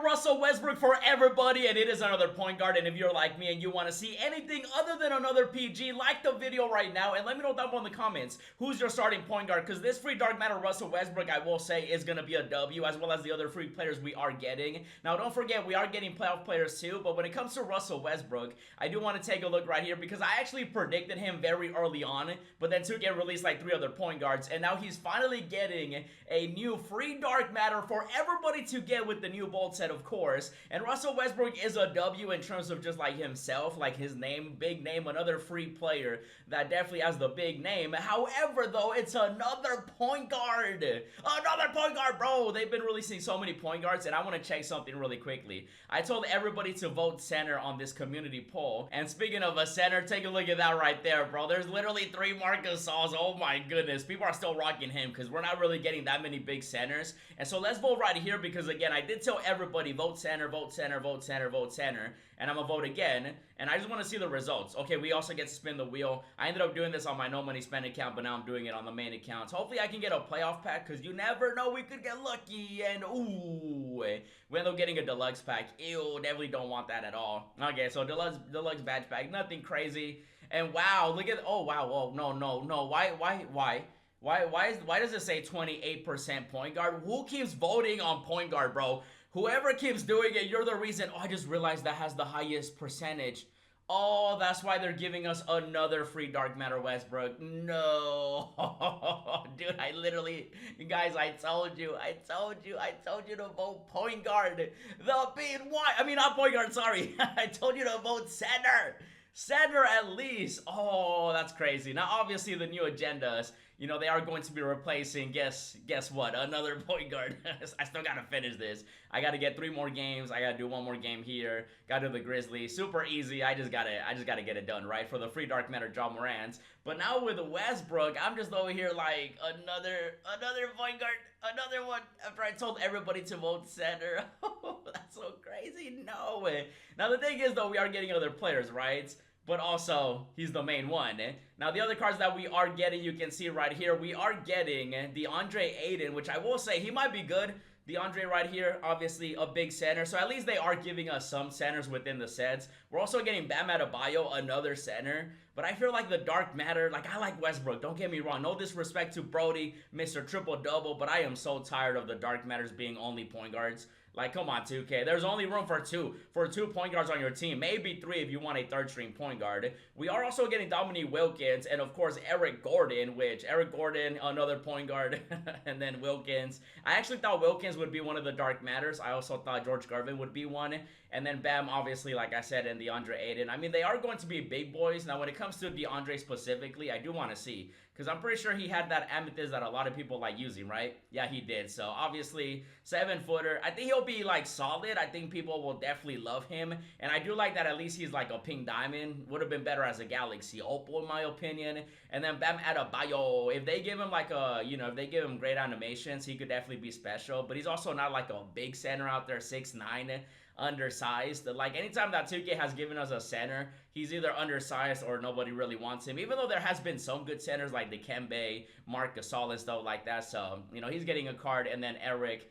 Russell Westbrook for everybody, and it is another point guard. And if you're like me and you want to see anything other than another PG, like the video right now and let me know down below in the comments who's your starting point guard, because this free Dark Matter Russell Westbrook, I will say, is going to be a W, as well as the other free players we are getting. Now, don't forget, we are getting playoff players too, but when it comes to Russell Westbrook, I do want to take a look right here, because I actually predicted him very early on, but then 2K released like 3 other point guards, and now he's finally getting a new free Dark Matter for everybody to get with the new bolt set, of course. And Russell Westbrook is a W in terms of just like himself, like his name, big name, another free player that definitely has the big name. However, though, it's another point guard. Another point guard, bro. They've been releasing so many point guards, and I want to check something really quickly. I told everybody to vote center on this community poll, and speaking of a center, take a look at that right there, bro. There's literally 3 Marcus Gasols. Oh my goodness, people are still rocking him because we're not really getting that many big centers. And so let's vote right here, because again, I did tell everybody vote center, vote center, vote center, vote center, and I'm gonna vote again, and I just want to see the results. Okay, we also get to spin the wheel. I ended up doing this on my no money spend account, but now I'm doing it on the main account. So hopefully I can get a playoff pack, because you never know, we could get lucky. And ooh, we end up getting a deluxe pack. Ew, definitely don't want that at all. Okay, so deluxe badge pack, nothing crazy. And wow, look at, oh wow, oh no, why does it say 28% point guard? Who keeps voting on point guard, bro? Whoever keeps doing it, you're the reason. Oh, I just realized that has the highest percentage. Oh, that's why they're giving us another free Dark Matter Westbrook. No. Dude, I literally, guys, I told you to vote point guard. Not point guard, sorry. I told you to vote center. Center at least. Oh, that's crazy. Now, obviously, the new agendas, you know, they are going to be replacing, guess what, another point guard. I still gotta finish this. I gotta get 3 more games. I gotta do 1 more game here. Gotta do the Grizzlies. Super easy. I just gotta get it done, right? For the free Dark Matter John Morant's. But now with Westbrook, I'm just over here like another point guard, another one. After I told everybody to vote center. That's so crazy. No way. Now the thing is, though, we are getting other players, right? But also, he's the main one. Now, the other cards that we are getting, you can see right here, we are getting DeAndre Ayton, which I will say, he might be good. DeAndre right here, obviously a big center, so at least they are giving us some centers within the sets. We're also getting Bam Adebayo, another center, but I feel like the Dark Matter, like, I like Westbrook, don't get me wrong, no disrespect to Brody, Mr. Triple-Double, but I am so tired of the Dark Matters being only point guards. Like, come on, 2K. There's only room for 2 point guards on your team. Maybe 3 if you want a 3rd string point guard. We are also getting Dominique Wilkins and, of course, Eric Gordon, which Eric Gordon, another point guard, and then Wilkins. I actually thought Wilkins would be one of the Dark Matters. I also thought George Garvin would be one. And then Bam, obviously, like I said, and DeAndre Ayton. I mean, they are going to be big boys. Now, when it comes to DeAndre specifically, I do want to see, because I'm pretty sure he had that amethyst that a lot of people like using, right? Yeah, he did. So, obviously, 7-footer. I think he'll be, like, solid. I think people will definitely love him. And I do like that at least he's, like, a pink diamond. Would have been better as a galaxy opal, in my opinion. And then Bam Adebayo. If they give him, like, if they give him great animations, he could definitely be special. But he's also not, like, a big center out there, 6'9", undersized. Like, anytime that 2K has given us a center, he's either undersized or nobody really wants him, even though there has been some good centers like the Kembe, Marc Gasol and stuff like that. So, you know, he's getting a card. And then Eric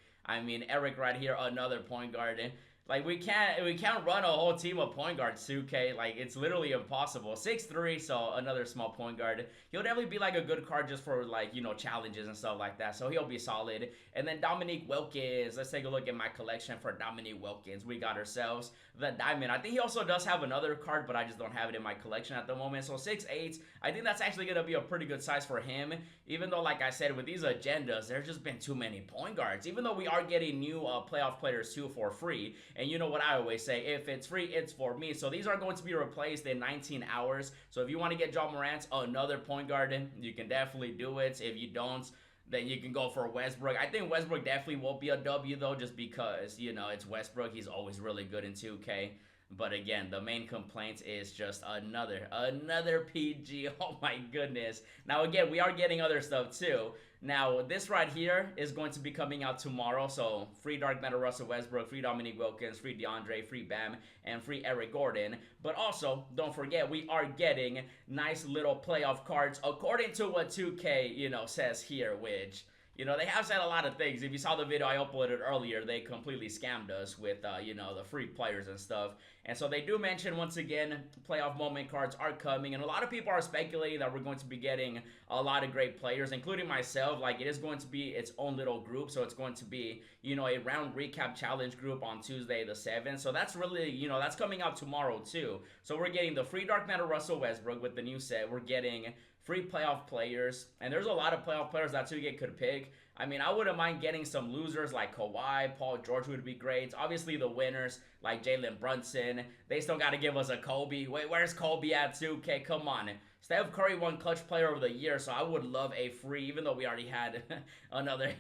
right here, another point guard. Like, we can't run a whole team of point guards, 2K. Like, it's literally impossible. 6'3", so another small point guard. He'll definitely be, like, a good card just for, like, you know, challenges and stuff like that. So he'll be solid. And then Dominique Wilkins. Let's take a look at my collection for Dominique Wilkins. We got ourselves the diamond. I think he also does have another card, but I just don't have it in my collection at the moment. So 6'8". I think that's actually going to be a pretty good size for him. Even though, like I said, with these agendas, there's just been too many point guards. Even though we are getting new playoff players, too, for free. And you know what I always say, if it's free, it's for me. So these are going to be replaced in 19 hours. So if you want to get John Morant, another point guard, you can definitely do it. If you don't, then you can go for Westbrook. I think Westbrook definitely will be a W, though, just because, you know, it's Westbrook. He's always really good in 2K. But again, the main complaint is just another PG. Oh my goodness. Now again, we are getting other stuff too. Now this right here is going to be coming out tomorrow. So free Dark Matter Russell Westbrook, free Dominique Wilkins, free DeAndre, free Bam, and free Eric Gordon. But also, don't forget, we are getting nice little playoff cards according to what 2K, says here, which, You know, they have said a lot of things. If you saw the video I uploaded earlier, they completely scammed us with, you know, the free players and stuff. And so they do mention, once again, playoff moment cards are coming. And a lot of people are speculating that we're going to be getting a lot of great players, including myself. Like, it is going to be its own little group. So it's going to be, you know, a round recap challenge group on Tuesday the 7th. So that's really, you know, that's coming out tomorrow too. So we're getting the free Dark Matter Russell Westbrook with the new set. We're getting free playoff players, and there's a lot of playoff players that 2K could pick. I mean, I wouldn't mind getting some losers like Kawhi, Paul George would be great. Obviously, the winners like Jalen Brunson, they still got to give us a Kobe. Wait, where's Kobe at 2K? Come on. Steph Curry won Clutch Player of the Year, so I would love a free, even though we already had another,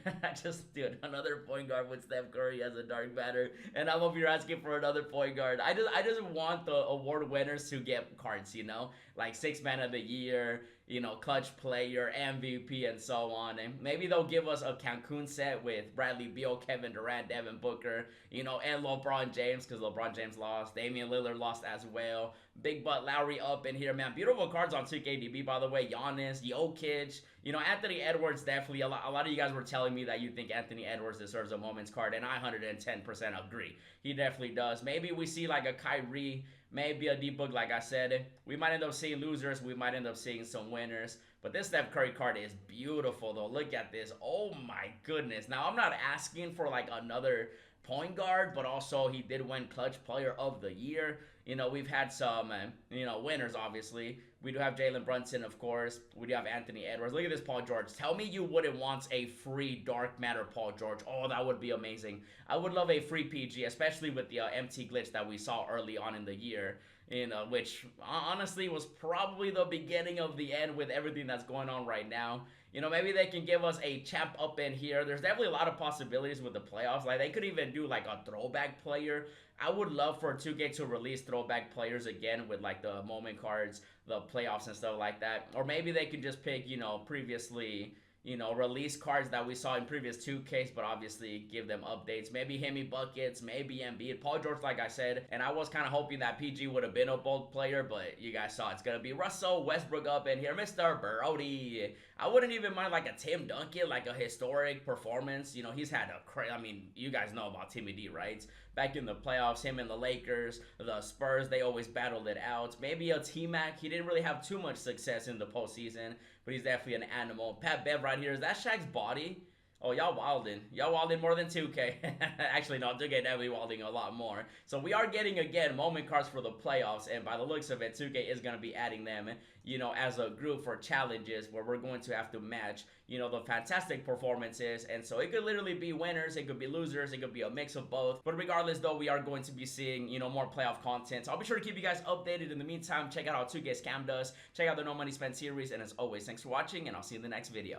another point guard with Steph Curry as a Dark Matter. And I'm over here asking for another point guard. I just want the award winners to get cards, you know, like 6th Man of the Year, you know, Clutch Player, MVP, and so on. And maybe they'll give us a Cancun set with Bradley Beal, Kevin Durant, Devin Booker, you know, and LeBron James, because LeBron James lost. Damian Lillard lost as well. Big Butt Lowry up in here, man. Beautiful cards on 2KDB, by the way. Giannis, Jokic, you know, Anthony Edwards, definitely. A lot of you guys were telling me that you think Anthony Edwards deserves a moments card, and I 110% agree. He definitely does. Maybe we see like a Kyrie, maybe a D-Book, like I said. We might end up seeing losers. We might end up seeing some winners. But this Steph Curry card is beautiful, though. Look at this. Oh, my goodness. Now, I'm not asking for, like, another point guard, but also he did win Clutch Player of the Year. You know, we've had some, you know, winners, obviously. We do have Jalen Brunson, of course. We do have Anthony Edwards. Look at this Paul George. Tell me you wouldn't want a free Dark Matter Paul George. Oh, that would be amazing. I would love a free PG, especially with the MT glitch that we saw early on in the year. You know, which honestly was probably the beginning of the end with everything that's going on right now. You know, maybe they can give us a champ up in here. There's definitely a lot of possibilities with the playoffs. Like, they could even do, like, a throwback player. I would love for 2K to release throwback players again with, like, the moment cards, the playoffs and stuff like that. Or maybe they can just pick, you know, previously, you know, release cards that we saw in previous 2Ks, but obviously give them updates. Maybe Hemi Buckets, maybe Embiid. Paul George, like I said, and I was kind of hoping that PG would have been a bold player, but you guys saw it's going to be Russell Westbrook up in here. Mr. Brody. I wouldn't even mind like a Tim Duncan, like a historic performance. You know, he's had a I mean, you guys know about Timmy D, right? Back in the playoffs, him and the Lakers, the Spurs, they always battled it out. Maybe a T-Mac. He didn't really have too much success in the postseason, but he's definitely an animal. Pat Bev right here. Is that Shaq's body? Oh, y'all wildin'. Y'all wildin' more than 2K. Actually, no, 2K definitely wilding a lot more. So we are getting, again, moment cards for the playoffs. And by the looks of it, 2K is going to be adding them, you know, as a group for challenges where we're going to have to match, you know, the fantastic performances. And so it could literally be winners. It could be losers. It could be a mix of both. But regardless, though, we are going to be seeing, you know, more playoff content. So I'll be sure to keep you guys updated. In the meantime, check out how 2K scammed us. Check out the No Money Spent series. And as always, thanks for watching, and I'll see you in the next video.